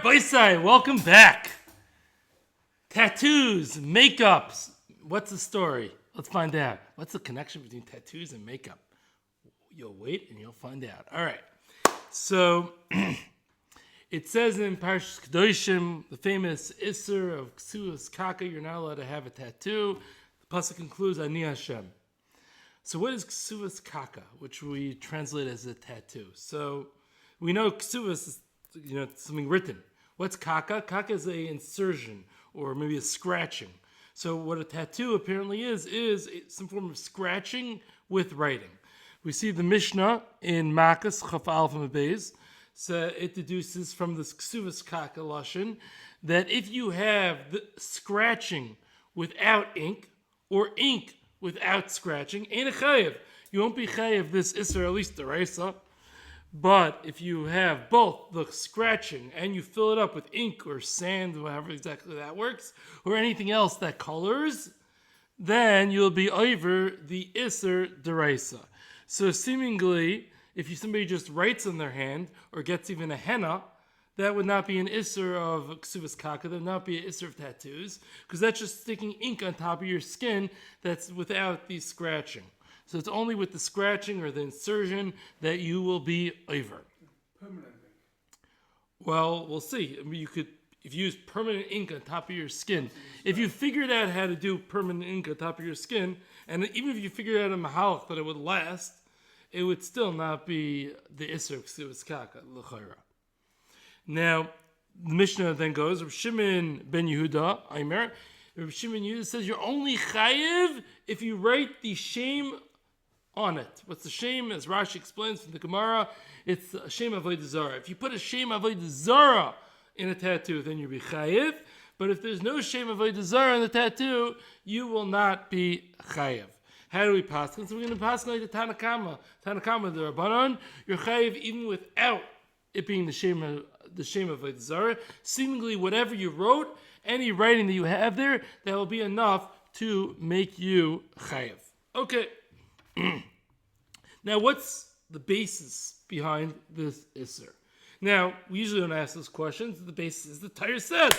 Baisai, welcome back. Tattoos, makeups. What's the story? Let's find out. What's the connection between tattoos and makeup? You'll wait and you'll find out. All right. So it says in Parshas Kedoshim, the famous issur of Ksuvas Kaka, you're not allowed to have a tattoo. The pasuk concludes, Ani Hashem. So what is Ksuvas Kaka, which we translate as a tattoo? So we know Ksuvas is something written. What's Kaka? Kaka is a insertion or maybe a scratching. So what a tattoo apparently is some form of scratching with writing. We see the Mishnah in Makkos Chaf Aleph and Beis. So it deduces from this Ksuvas Kaka lashon that if you have the scratching without ink or ink without scratching, ain't a chayev. You won't be chayev this issur, at least the Reisa. But if you have both the scratching and you fill it up with ink or sand, however exactly that works, or anything else that colors, then you'll be over the issur deraisa. So seemingly, if somebody just writes on their hand or gets even a henna, that would not be an issur of ksuvas kaka. That would not be an issur of tattoos, because that's just sticking ink on top of your skin that's without the scratching. So it's only with the scratching or the insertion that you will be over. Permanent ink. Well, we'll see. I mean, if you use permanent ink on top of your skin, if you figured out how to do permanent ink on top of your skin, and even if you figured out a mahalach that it would last, it would still not be the issur of ksuvas kaka l'chayra. Now, the Mishnah then goes, Rav Shimon ben Yehuda, Aimer, Rav Shimon Yehuda says you're only chayiv if you write the shame on it. What's the shame? As Rashi explains from the Gemara, it's a shame avodah zarah. If you put a shame avodah zarah in a tattoo, then you'll be chayiv. But if there's no shame avodah zarah in the tattoo, you will not be chayiv. How do we pass? So we're going to pass like the Tanakama. Tanakama, the Rabbanon, you're chayiv even without it being the shame of avodah zarah. Seemingly, whatever you wrote, any writing that you have there, that will be enough to make you chayiv. Okay. Now, what's the basis behind this issur? Now, we usually don't ask those questions. The basis is the Torah says,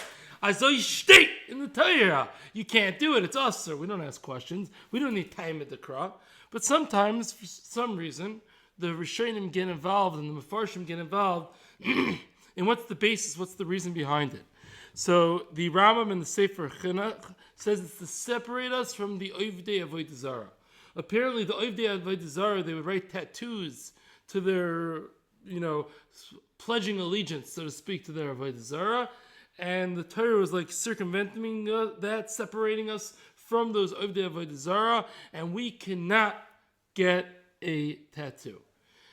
"Azoi shtei" in the Torah. You can't do it. It's issur. We don't ask questions. We don't need time at the krah. But sometimes, for some reason, the Rishonim get involved and the Mefarshim get involved. And what's the basis? What's the reason behind it? So the Rambam in the Sefer Chinuch says it's to separate us from the Ovdei Avodah Zarah. Apparently, the Ovdei Avodah Zarah, they would write tattoos to their, pledging allegiance, so to speak, to their Avodah Zarah. And the Torah was like circumventing that, separating us from those Ovdei Avodah Zarah, and we cannot get a tattoo.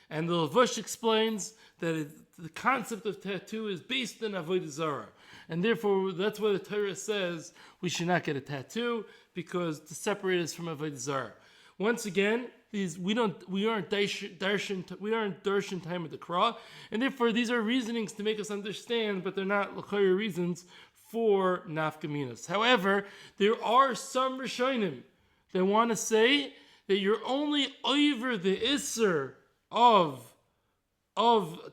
And the Levush explains that the concept of tattoo is based on Avodah Zarah. And therefore, that's why the Torah says we should not get a tattoo, because to separate us from Avodah Zarah. Once again, we aren't darshan time at the krah, and therefore these are reasonings to make us understand, but they're not l'chayr reasons for nafkaminas. However, there are some Rishonim that want to say that you're only over the issur of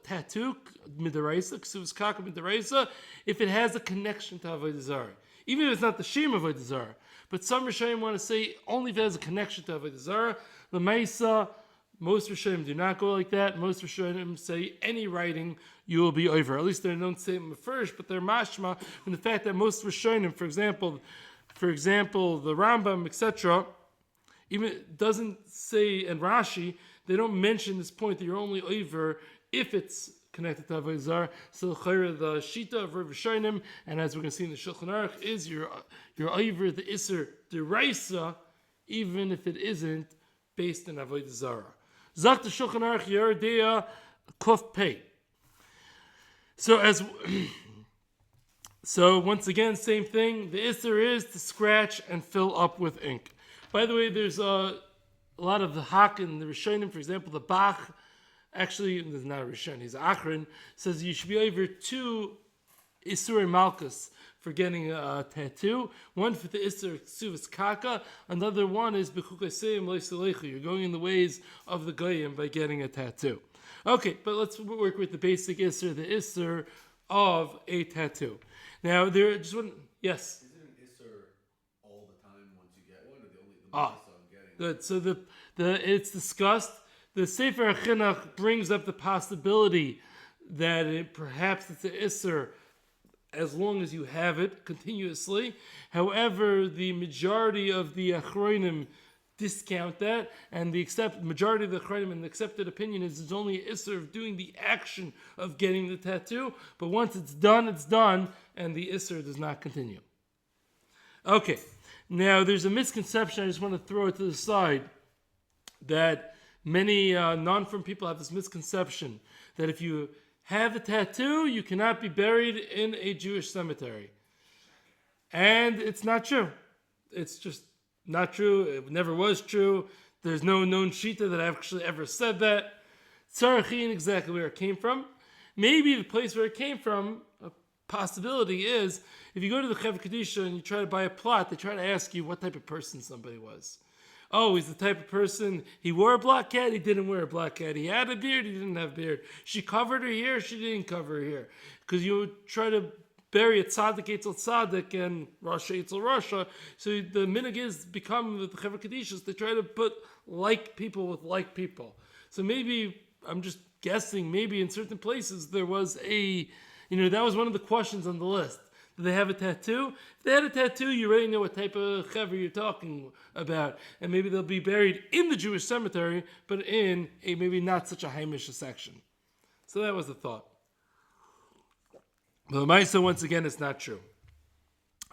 tattoo midaraisa, ksuvas kaka midaraisa, if it has a connection to avodah zarah, even if it's not the shame of avodah zarah. But some Rishonim want to say only if it has a connection to avodah zarah. The Maisa, most Rishonim do not go like that. Most Rishonim say any writing you will be over. At least they don't say it first, but they're mashma from the fact that most Rishonim, for example, the Rambam, etc., even doesn't say, and Rashi, they don't mention this point that you're only over if it's connected to Avodah Zarah. So the Shita of Rav Rishonim, and as we're going to see in the Shulchan Aruch, is you're over the issur deraisa, even if it isn't based in Avodah Zarah. Zak the Shulchan Aruch Yerdea Kuf Pei. So once again, same thing. The issur is to scratch and fill up with ink. By the way, there's a lot of the Hak and the Rishonim, for example, the Bach. Actually, there's not a Rishon, he's Achron, says you should be over 2 Issur Malchus for getting a tattoo. One for the Issur Ksuvas Kaka, another one is B'chukaseyim Loisalechu. You're going in the ways of the Goyim by getting a tattoo. Okay, but let's work with the basic Issur, the Issur of a tattoo. Now, there just one. Yes. Is it an issur all the time once you get one, or the Ah, most I'm getting? good. So it's discussed. The Sefer HaChinuch brings up the possibility that perhaps it's an issur as long as you have it continuously. However, the majority of the Achronim discount that, and the majority of the Achronim and the accepted opinion is it's only an issur of doing the action of getting the tattoo, but once it's done, and the issur does not continue. Okay, now there's a misconception, I just want to throw it to the side, that many non-firm people have this misconception that if you have a tattoo, you cannot be buried in a Jewish cemetery. And it's not true. It's just not true. It never was true. There's no known shita that actually ever said that. Tzarachin, exactly where it came from. Maybe the place where it came from, a possibility is, if you go to the Chevra Kadisha and you try to buy a plot, they try to ask you what type of person somebody was. Oh, he's the type of person, he wore a black hat, he didn't wear a black hat. He had a beard, he didn't have a beard. She covered her hair, she didn't cover her hair. Because you would try to bury a tzaddik etzel tzaddik and rasha etzel rasha. So the minhag is become with the Chevra Kadishas, they try to put like people with like people. So maybe, I'm just guessing, maybe in certain places there was that was one of the questions on the list. Do they have a tattoo? If they had a tattoo, you already know what type of chevra you're talking about. And maybe they'll be buried in the Jewish cemetery, but in a maybe not such a Haimish section. So that was the thought. But Maisa, once again, it's not true.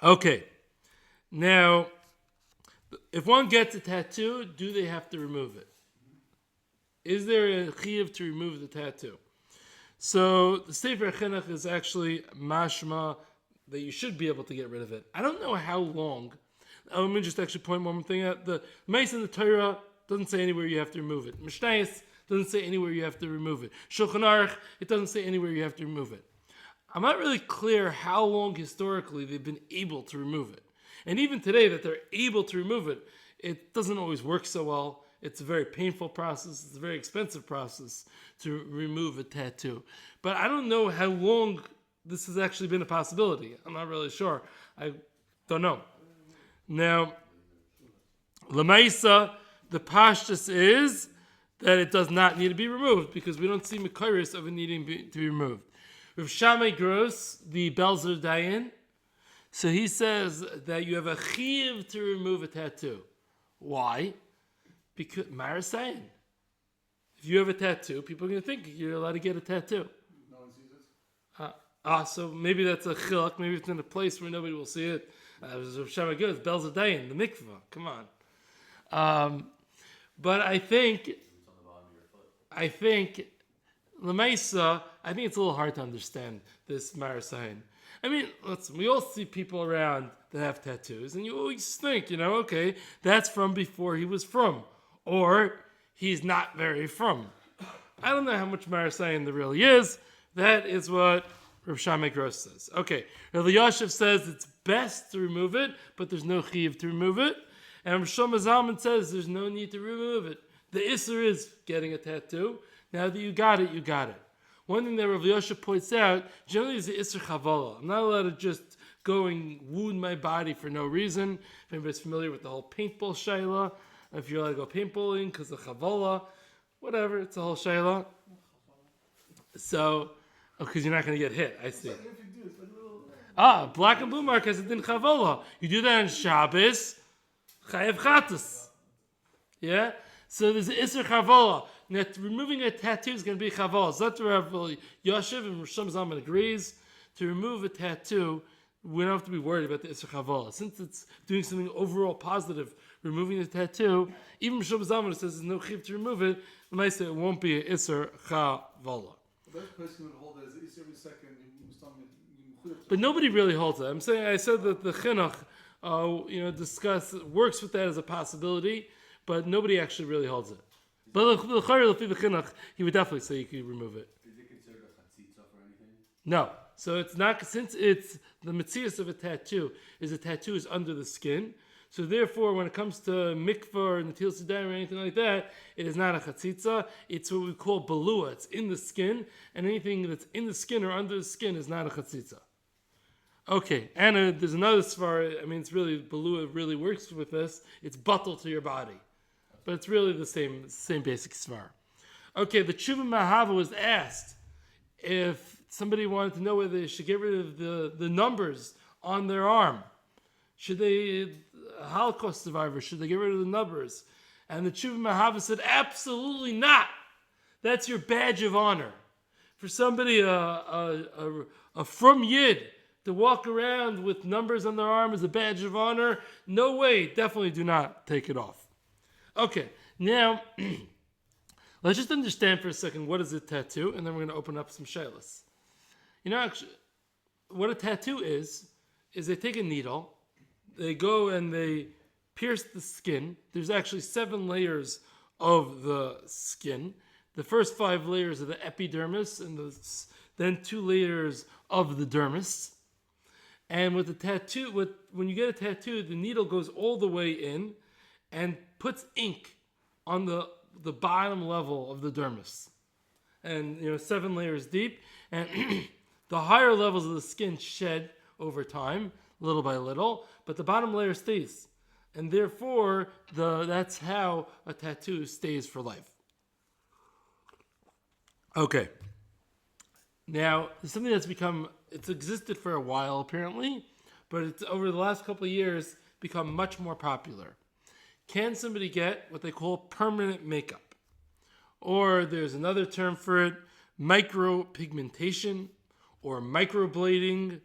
Okay. Now, if one gets a tattoo, do they have to remove it? Is there a chiyuv to remove the tattoo? So the Sefer Chinuch is actually mashma that you should be able to get rid of it. I don't know how long. Let me just actually point one more thing out. The Mace in the Torah doesn't say anywhere you have to remove it. Mishnayos doesn't say anywhere you have to remove it. Shulchan Aruch, it doesn't say anywhere you have to remove it. I'm not really clear how long historically they've been able to remove it. And even today that they're able to remove it, it doesn't always work so well. It's a very painful process. It's a very expensive process to remove a tattoo. But I don't know how long this has actually been a possibility. I'm not really sure. I don't know. Now, Lamaisa, the pashtus is that it does not need to be removed because we don't see Mekairis of it needing to be removed. Rav Shammai Gross, the Belzer Dayan, so he says that you have a chiyuv to remove a tattoo. Why? Because Marasayan. If you have a tattoo, people are going to think you're allowed to get a tattoo. No one sees it. So maybe that's a chilak. Maybe it's in a place where nobody will see it. Rav Shammai Gross, Belzer Dayan, the mikvah. Come on. But I think Lamaisa, I think it's a little hard to understand this Marasayan. I mean, listen, we all see people around that have tattoos, and you always think, okay, that's from before he was from, or he's not very from. I don't know how much Marasayan there really is. That is what Rav Shammai Gross says. Okay, Rav Yashiv says it's best to remove it, but there's no chiyuv to remove it. And Rav Shlomo Zalman says there's no need to remove it. The issur is getting a tattoo. Now that you got it, you got it. One thing that Rav Yosha points out, generally is the issur chavala. I'm not allowed to just go and wound my body for no reason. If anybody's familiar with the whole paintball shayla, if you're allowed to go paintballing because of chavala, whatever, it's a whole shayla. So, because you're not going to get hit, I see. Black and blue mark has a din chavala. You do that on Shabbos, chayev chatus. Yeah? So there's an issur chavala. Now, removing a tattoo is going to be chaval. So that's where Yashiv and Rosham Zalman agrees. To remove a tattoo, we don't have to be worried about the issur chaval. Since it's doing something overall positive, removing the tattoo, even Rosham Zalman says there's no chiv to remove it, it might say it won't be an issur chavala. That person would hold it as issur every second. But nobody really holds it. I said that the chinuch, works with that as a possibility, but nobody actually really holds it. But the chinuch, he would definitely say you could remove it. Is it considered a chatzitza for anything? No. So it's not, since it's the metzias of a tattoo is under the skin. So therefore, when it comes to mikvah or natil sedayim or anything like that, it is not a chatzitza. It's what we call balua. It's in the skin, and anything that's in the skin or under the skin is not a chatzitza. Okay, and there's another svar. I mean, it's really balua really works with this. It's batal to your body, but it's really the same basic svar. Okay, the tshuva mahava was asked if somebody wanted to know whether they should get rid of the numbers on their arm. Should they, Holocaust survivors, should they get rid of the numbers? And the tshuva mahava said, absolutely not. That's your badge of honor. For somebody, a from Yid, to walk around with numbers on their arm as a badge of honor, no way, definitely do not take it off. Okay, now, let's just understand for a second what is a tattoo, and then we're going to open up some shaylas. You know, actually, what a tattoo is they take a needle, they go and they pierce the skin. There's actually 7 layers of the skin. The first 5 layers are the epidermis, and then 2 layers of the dermis. And with the tattoo, when you get a tattoo, the needle goes all the way in and puts ink on the bottom level of the dermis. And 7 layers deep. And the higher levels of the skin shed over time, little by little, but the bottom layer stays. And therefore, that's how a tattoo stays for life. Okay. Now, there's something that's it's existed for a while apparently, but it's over the last couple of years become much more popular. Can somebody get what they call permanent makeup? Or there's another term for it, micropigmentation, or microblading,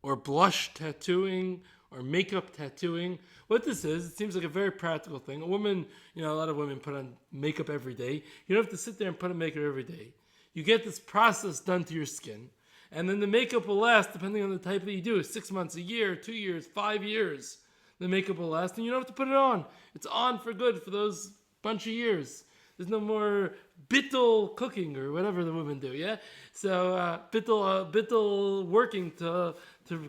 or blush tattooing, or makeup tattooing. What this is, it seems like a very practical thing. A woman, a lot of women put on makeup every day. You don't have to sit there and put on makeup every day. You get this process done to your skin, and then the makeup will last, depending on the type that you do, 6 months, a year, 2 years, 5 years. The makeup will last, and you don't have to put it on. It's on for good for those bunch of years. There's no more bittul cooking or whatever the women do, yeah? So bittul working to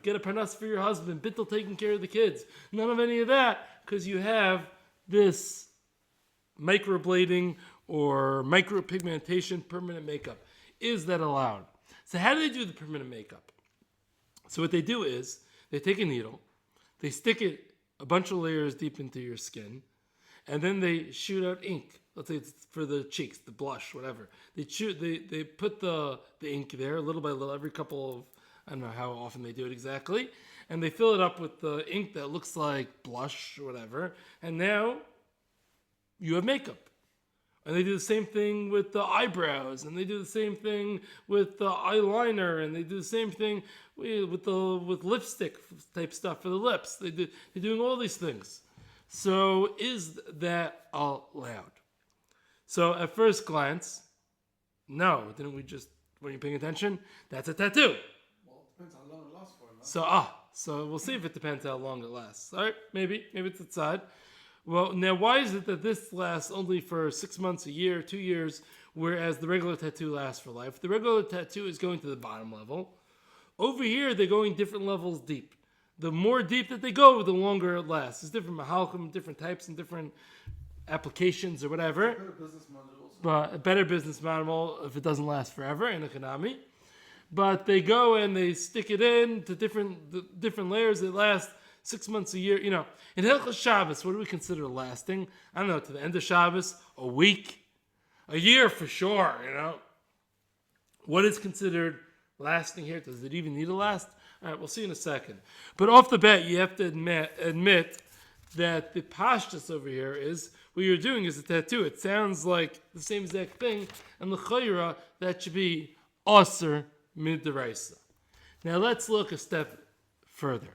get a parnas for your husband, bittul taking care of the kids. None of any of that, because you have this microblading or micropigmentation permanent makeup. Is that allowed? So how do they do the permanent makeup? So what they do is they take a needle, they stick it a bunch of layers deep into your skin, and then they shoot out ink. Let's say it's for the cheeks, the blush, whatever. They put the ink there little by little, every couple of, I don't know how often they do it exactly, and they fill it up with the ink that looks like blush or whatever, and now you have makeup. And they do the same thing with the eyebrows, and they do the same thing with the eyeliner, and they do the same thing with lipstick type stuff for the lips. They're doing all these things. So is that allowed? So at first glance, no. Didn't we just, when you're paying attention, that's a tattoo. Well, it depends how long it lasts for. So we'll see if it depends how long it lasts. All right, maybe it's outside. Well, now why is it that this lasts only for 6 months, a year, 2 years, whereas the regular tattoo lasts for life? The regular tattoo is going to the bottom level. Over here, they're going different levels deep. The more deep that they go, the longer it lasts. There's different mahalchim, different types, and different applications or whatever. Better business model also. But a better business model if it doesn't last forever in economy. But they go and they stick it in to different layers. It lasts 6 months, a year. In Hilchos Shabbos, what do we consider lasting? I don't know, to the end of Shabbos, a week, a year for sure, What is considered lasting here? Does it even need to last? All right, we'll see in a second. But off the bat, you have to admit that the pashtus over here is, what you're doing is a tattoo. It sounds like the same exact thing, and l'chayra, that should be issur mid'oraisa. Now let's look a step further.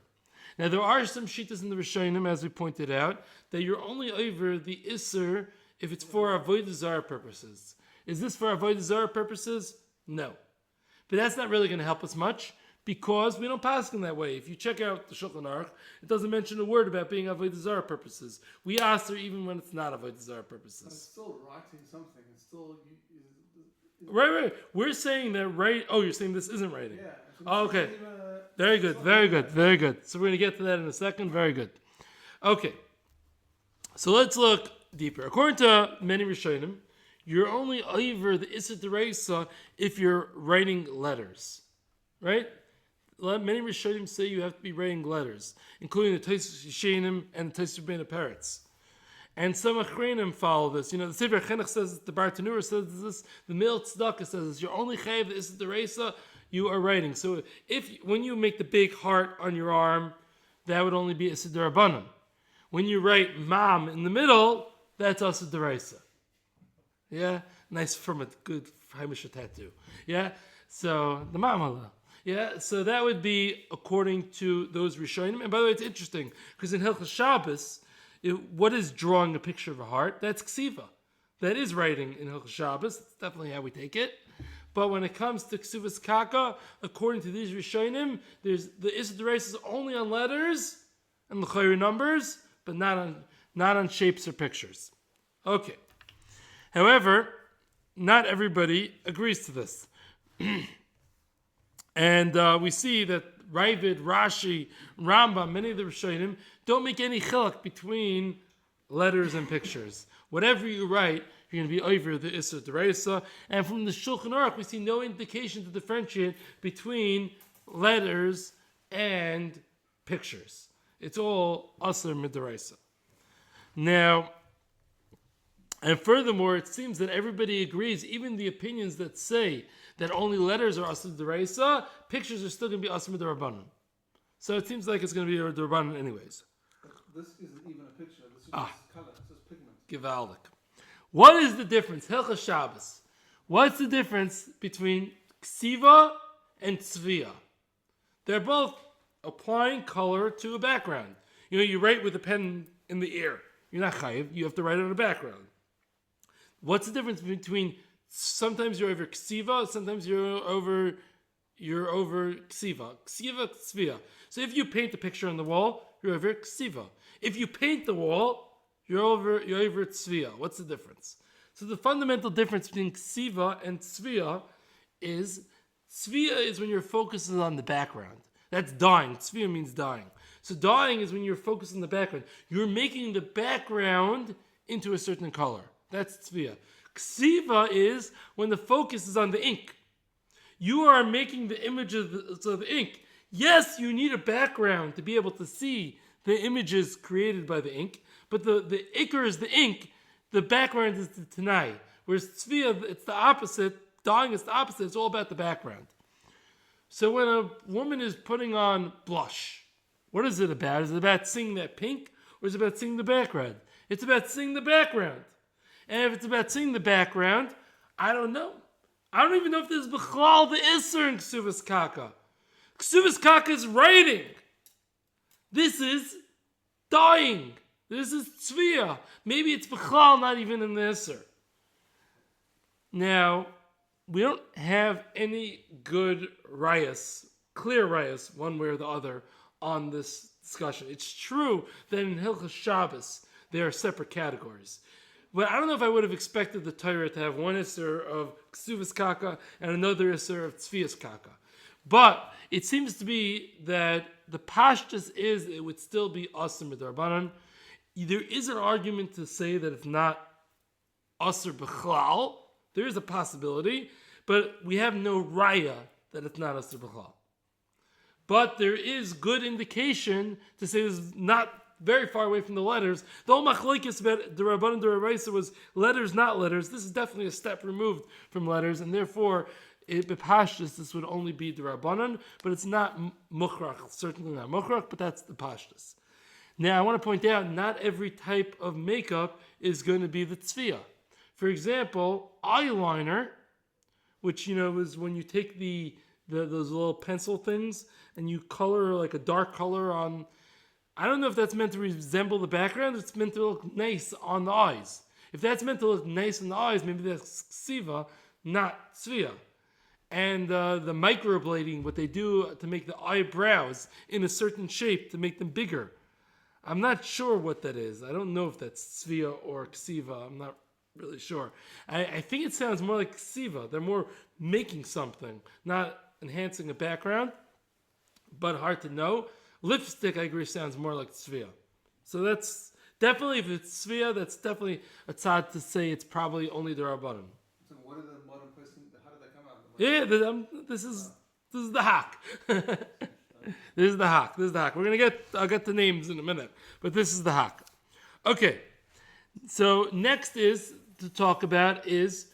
Now there are some shittas in the Rishonim, as we pointed out, that you're only over the issur if it's for avodah zarah purposes. Is this for avodah zarah purposes? No. But that's not really going to help us much, because we don't pass in that way. If you check out the Shulchan Aruch, it doesn't mention a word about being avodah zarah purposes. We issur even when it's not avodah zarah purposes. But it's still writing something. It's still... Right. We're saying that you're saying this isn't writing. Yeah. Oh, okay. Very good. So we're going to get to that in a second. Very good. Okay. So let's look deeper. According to many Rishonim, you're only over the issur d'oraisa if you're writing letters, right? Many Rishonim say you have to be writing letters, including the Tosfos Yeshanim and the Tosfos Bein Peretz. And some Achreinim follow this. You know, the Sefer Chinuch says, the Bar Tanura says this, the Mil Tzedakah says this. You're only chayav the issur d'oraisa you are writing. So when you make the big heart on your arm, that would only be issur d'Rabbanan. When you write Mam in the middle, that's issur d'oraisa. Yeah? Nice from a good Haimisha tattoo. Yeah? So, the Mamala. Yeah? So that would be according to those Rishonim. And by the way, it's interesting, because in Hilchos Shabbos, what is drawing a picture of a heart? That's ksiva. That is writing in Hilchos Shabbos. That's definitely how we take it. But when it comes to ksuvas kaka, according to these Rishonim, there's the issur d'oraisa is only on letters and l'chayru numbers, but not on shapes or pictures. Okay. However, not everybody agrees to this. And we see that Ravid, Rashi, Rambam, many of the Rishonim don't make any chiluk between letters and pictures. Whatever you write, you're going to be over the issur d'oraisa. And from the Shulchan Aruch, we see no indication to differentiate between letters and pictures. It's all issur midoraisa. Now, and furthermore, it seems that everybody agrees, even the opinions that say that only letters are issur d'oraisa, pictures are still going to be issur midorabanan. So it seems like it's going to be a d'orabanan anyways. This isn't even a picture. This is just color. This is pigment. Givaldik. What is the difference? Hilchos Shabbos. What's the difference between ksiva and tzvia? They're both applying color to a background. You know, you write with a pen in the air. You're not chayiv. You have to write on a background. What's the difference between sometimes you're over ksiva, sometimes you're over ksiva. Ksiva, tzvia. So if you paint a picture on the wall, you're over ksiva. If you paint the wall, you're over tzvia. What's the difference? So the fundamental difference between ksiva and tzvia is when your focus is on the background. That's dying. Tzvia means dying. So dying is when you're focused on the background. You're making the background into a certain color. That's tzvia. Ksiva is when the focus is on the ink. You are making the images of the ink. Yes, you need a background to be able to see the images created by the ink, but the issur is the ink, the background is the tanai. Whereas tzvia, it's the opposite. Dying is the opposite. It's all about the background. So when a woman is putting on blush, what is it about? Is it about seeing that pink, or is it about seeing the background? It's about seeing the background. And if it's about seeing the background, I don't know. I don't even know if there's b'chlal the issur in ksuvas kaka. Ksuvas kaka is writing. This is dying. This is tzvia. Maybe it's b'chlal, not even in the issur. Now, we don't have any good rayas, clear rayas, one way or the other, on this discussion. It's true that in Hilchos Shabbos, there are separate categories. But I don't know if I would have expected the Torah to have one issur of ksuvas kaka and another issur of tzvias kaka. But it seems to be that the pashtus is it would still be issur midorabanan. There is an argument to say that it's not issur b'chlal. There is a possibility, but we have no raya that it's not issur b'chlal. But there is good indication to say this is not very far away from the letters. The whole machlokes about the Rabbanan d'oraisa was letters, not letters. This is definitely a step removed from letters, and therefore, b'pashtus, this would only be the Rabbanan, but it's not mukhrach, certainly not mukhrach, but that's the pashtus. Now, I want to point out, not every type of makeup is going to be the tzvia. For example, eyeliner, which, you know, is when you take those little pencil things and you color like a dark color on. I don't know if that's meant to resemble the background, or it's meant to look nice on the eyes. If that's meant to look nice on the eyes, maybe that's ksiva, not tzvia. And the microblading, what they do to make the eyebrows in a certain shape to make them bigger. I'm not sure what that is. I don't know if that's tzvia or ksiva. I'm not really sure. I think it sounds more like ksiva. They're more making something, not enhancing a background, but hard to know. Lipstick, I agree, sounds more like tzvia. So Definitely, if it's Svia, that's definitely a tzad to say it's probably only the Rabbanon. So what are the modern person? How did that come out? Yeah, this is the hack. This is the hack. I'll get the names in a minute, but this is the hack. Okay, so next is to talk about is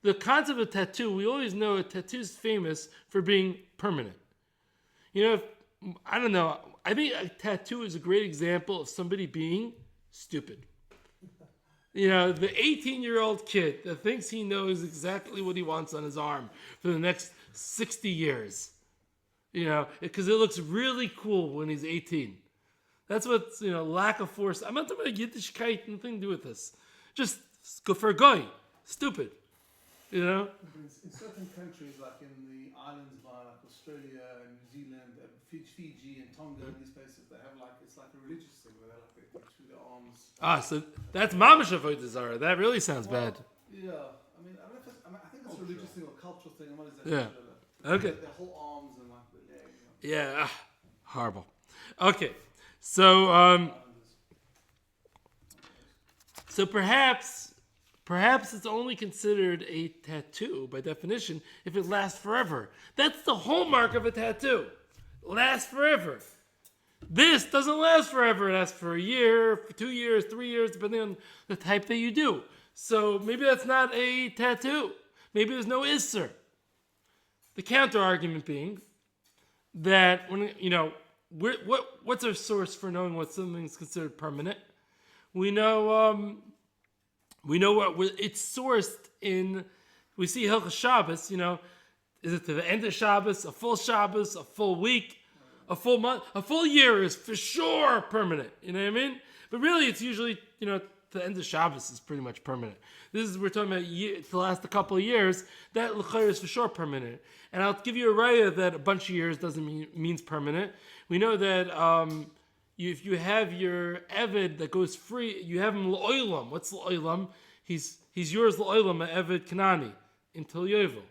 the concept of tattoo. We always know a tattoo is famous for being permanent. I don't know. I think a tattoo is a great example of somebody being stupid. The 18-year-old kid that thinks he knows exactly what he wants on his arm for the next 60 years. Because it looks really cool when he's 18. That's what's, lack of force. I'm not talking about Yiddishkeit, nothing to do with this. Just go for a guy. Stupid. In certain countries, like in the islands like Australia and New Zealand, and Fiji and Tonga and these places, they have it's like a religious thing where they through their arms. So that's mamash avodah zarah. That really sounds bad. Yeah, I think it's a religious thing or cultural thing. I'm not exactly Yeah. sure. Okay. Their whole arms and like the leg. Yeah, horrible. Okay, so perhaps it's only considered a tattoo by definition if it lasts forever. That's the hallmark of a tattoo. Lasts forever. This doesn't last forever. It lasts for a year, for 2 years, 3 years, depending on the type that you do. So maybe that's not a tattoo. Maybe there's no issur. The counter argument being that what's our source for knowing what something's considered permanent? We know what it's sourced in. We see Hilchos Shabbos. Is it to the end of Shabbos, a full Shabbos, a full week, a full month, a full year is for sure permanent. You know what I mean? But really, it's usually the end of Shabbos is pretty much permanent. We're talking about the last a couple of years. That l'chayr is for sure permanent. And I'll give you a raya that a bunch of years doesn't means permanent. We know that if you have your eved that goes free, you have him l'oilam. What's l'oilam? He's yours l'oilam, a eved kanani until yovel.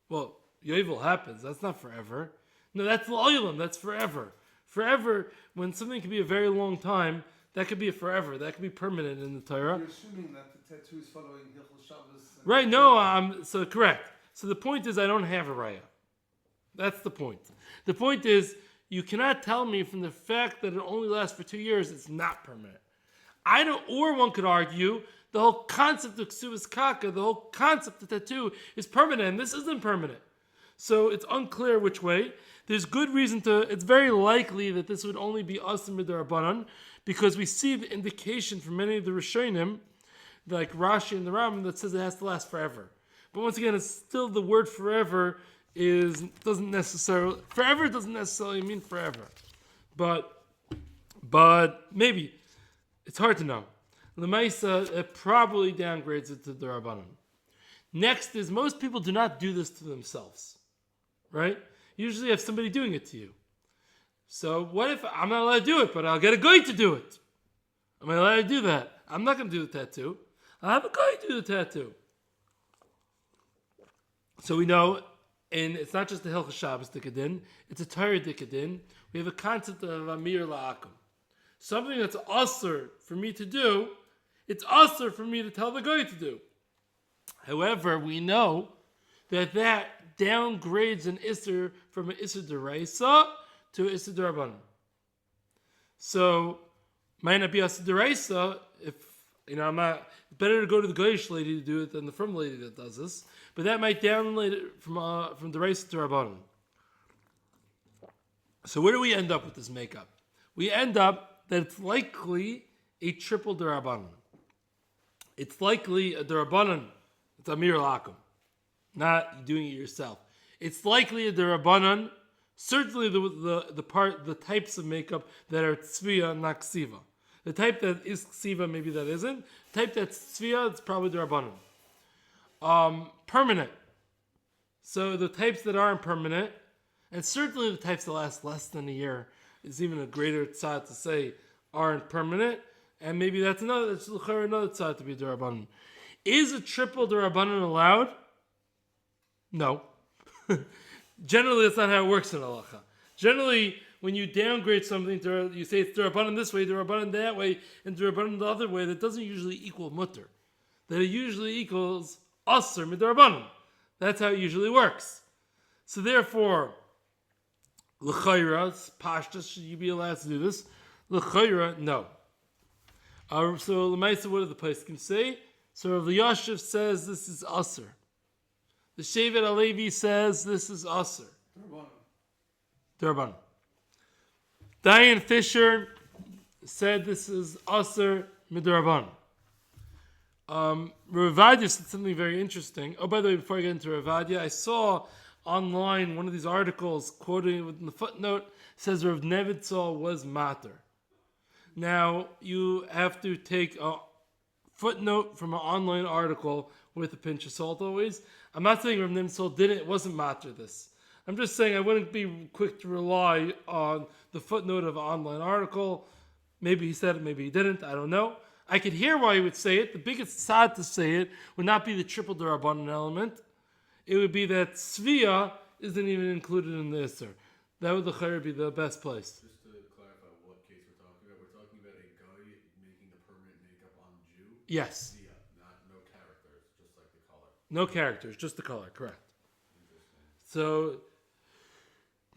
Well, yovel happens. That's not forever. No, that's l'oilam. That's forever. Forever, when something can be a very long time, that could be a forever. That could be permanent in the Torah. You're assuming that the tattoo is following Hilchos Shabbos. Right? No, so correct. So the point is, I don't have a raya. That's the point. The point is, you cannot tell me from the fact that it only lasts for 2 years, it's not permanent. Or one could argue, the whole concept of ksuvas kaka, the whole concept of tattoo is permanent, and this isn't permanent. So it's unclear which way. There's good reason it's very likely that this would only be asim b'darabanan, because we see the indication from many of the Rishonim, like Rashi and the Rambam, that says it has to last forever. But once again, it's still the word forever doesn't necessarily mean forever. But maybe. It's hard to know. L'maisa, it probably downgrades it to the Rabbanon. Next is, most people do not do this to themselves. Right? Usually you have somebody doing it to you. So what if I'm not allowed to do it, but I'll get a guy to do it? Am I allowed to do that? I'm not going to do the tattoo. I'll have a guy do the tattoo. So we know, and it's not just the Hilchos Shabbos dikadin, it's a Torah dikadin. We have a concept of Amir La'akum. Something that's issur for me to do, it's issur for me to tell the guy to do. However, we know that downgrades an issur from an issur d'oraisa to an issur d'Rabbanan. So, might not be issur d'oraisa if, I'm not, it's better to go to the goyish lady to do it than the frum lady that does this, but that might downgrade it from d'oraisa to Rabbanan. So where do we end up with this makeup? We end up that it's likely a triple d'Rabbanan. It's likely a d'Rabbanan. It's Amir Lakum. Not doing it yourself. It's likely a d'Rabbanan. Certainly the types of makeup that are tzviya, not ksiva. The type that is ksiva, maybe that isn't. The type that's tzviya, it's probably d'Rabbanan. Permanent. So the types that aren't permanent, and certainly the types that last less than a year, is even a greater tzad to say aren't permanent, and maybe that's another tzad to be d'Rabbanan. Is a triple d'Rabbanan allowed? No. Generally, that's not how it works in halacha. Generally, when you downgrade something, you say it's Durabanan this way, Durabanan that way, and Durabanan the other way, that doesn't usually equal mutter. That it usually equals issur midurabanan. That's how it usually works. So therefore, l'chayra, pashtas, should you be allowed to do this? L'chayra, no. So l'maisa, what do the poskim say? So Rav Yashiv says this is issur. The Shevet Alevi says this is issur. Durabanan. Diane Fisher said this is issur midurabanan. Ravadia said something very interesting. Oh, by the way, before I get into Ravadia, I saw online one of these articles quoting in the footnote says Rav Nevitzal was mater. Now you have to take a footnote from an online article with a pinch of salt always. I'm not saying Rav Nevitzal didn't; it wasn't mater this. I'm just saying I wouldn't be quick to rely on the footnote of an online article. Maybe he said it, maybe he didn't. I don't know. I could hear why he would say it. The biggest sad to say it would not be the triple Durabanan element. It would be that Svia isn't even included in the issur. That would be the best place. Just to clarify what case we're talking about a guy making the permanent makeup on Jew? Yes. Yeah, no characters, just like the color. No characters, just the color, correct. So,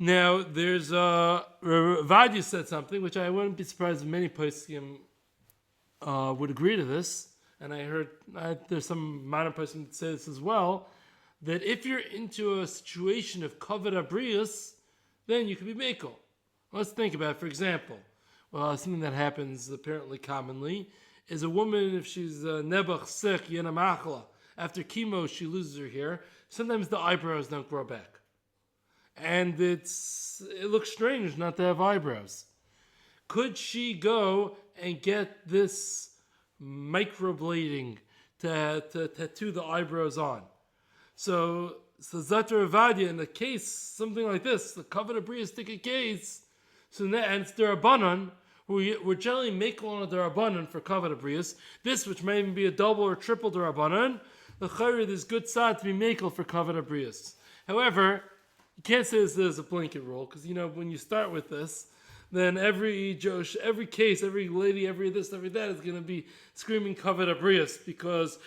now there's Vadia said something, which I wouldn't be surprised if many poskim would agree to this, and I heard there's some minor poskim that say this as well, that if you're into a situation of kavod abrius, then you can be mekel. Let's think about it. For example, something that happens apparently commonly is a woman, if she's nebach sick, yenamachla, after chemo she loses her hair, sometimes the eyebrows don't grow back. And it looks strange not to have eyebrows. Could she go and get this microblading to tattoo the eyebrows on? So Zatar Avadia, in a case, something like this, the kavod abrius take a case, so now, and it's Durabanan, we're generally making on a Durabanan for kavod abrius. This, which may even be a double or triple Durabanan, the chayrid is good side to be makel for kavod abrius. However, you can't say this as a blanket rule, because when you start with this, then every case, every lady, every this, every that is going to be screaming kavod abrius because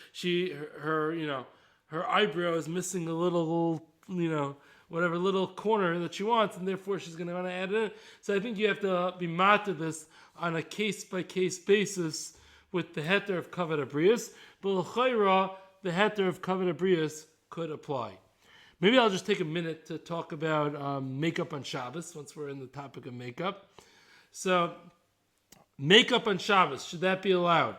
her eyebrow is missing a little, whatever little corner that she wants, and therefore she's going to want to add it in. So I think you have to be matter this on a case-by-case basis with the heter of kavod abrius, but l'chayra, the heter of kavod abrius could apply. Maybe I'll just take a minute to talk about makeup on Shabbos, once we're in the topic of makeup. So, makeup on Shabbos, should that be allowed?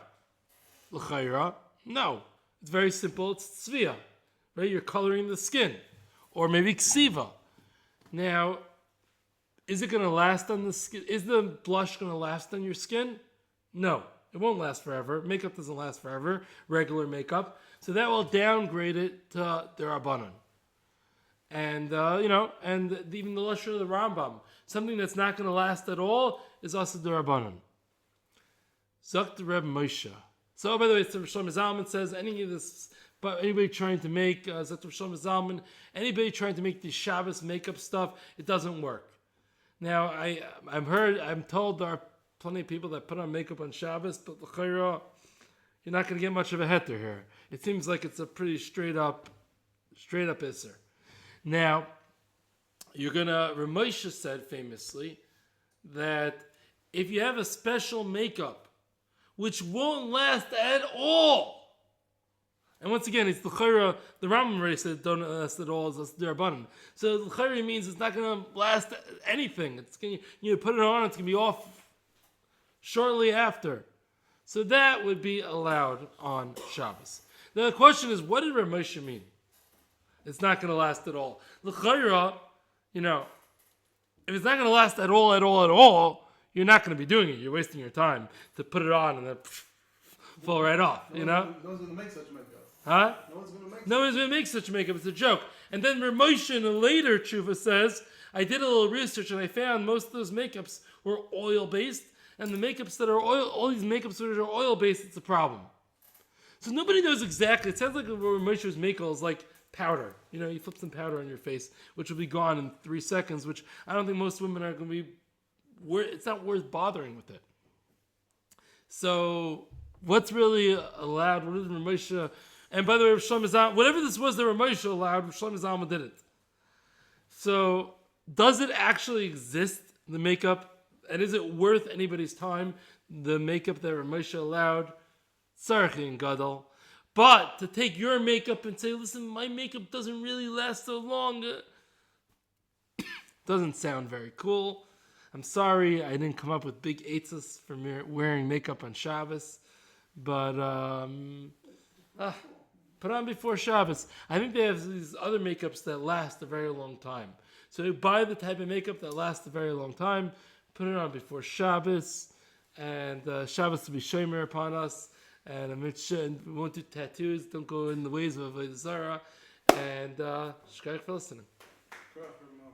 L'chayra? No. It's very simple. It's tzvia. Right? You're coloring the skin. Or maybe ksiva. Now, is it going to last on the skin? Is the blush going to last on your skin? No. It won't last forever. Makeup doesn't last forever. Regular makeup. So that will downgrade it to Durabanan. And, and even the lashon of the Rambam, something that's not going to last at all is also Durabanan. Zakt Reb Moshe. So, by the way, Shlomo Zalman says anybody trying to make Zakt Shlomo Zalman, anybody trying to make the Shabbos makeup stuff, it doesn't work. Now, I'm told there are plenty of people that put on makeup on Shabbos, but l'chayra, you're not going to get much of a heter here. It seems like it's a pretty straight up issur. Now, Ramosha said famously that if you have a special makeup which won't last at all, and once again, it's l'chayra, the Rambam already said don't last at all, it's Durabanan. So l'chayra means it's not going to last anything. It's going you put it on, it's going to be off shortly after. So that would be allowed on Shabbos. Now the question is, what did Ramosha mean? It's not going to last at all. L'chayra, if it's not going to last at all, you're not going to be doing it. You're wasting your time to put it on and then fall right off, No one's going to make such makeup. Huh? No one's going to make such makeup. It's a joke. And then Ramosha in a later tshuva says, I did a little research and I found most of those makeups were oil-based, and the makeups that are all these makeups that are oil-based, it's a problem. So nobody knows exactly. It sounds like Ramosha's makeup is like powder. You flip some powder on your face, which will be gone in 3 seconds, which I don't think most women are going to be it's not worth bothering with it. So what's really allowed? What is Ramosha? And by the way, Shlomo Zalman, whatever this was that Ramosha allowed, Shlomo Zalman did it. So does it actually exist, the makeup? And is it worth anybody's time, the makeup that Ramosha allowed? Tzarchi and Gadol. But to take your makeup and say, listen, my makeup doesn't really last so long, doesn't sound very cool. I'm sorry I didn't come up with big eitzes for wearing makeup on Shabbos. But put on before Shabbos. I think they have these other makeups that last a very long time. So you buy the type of makeup that lasts a very long time, put it on before Shabbos, and Shabbos will be shomer upon us. And we won't do tattoos. Don't go in the ways of Avodah Zarah. And Shkayach for listening.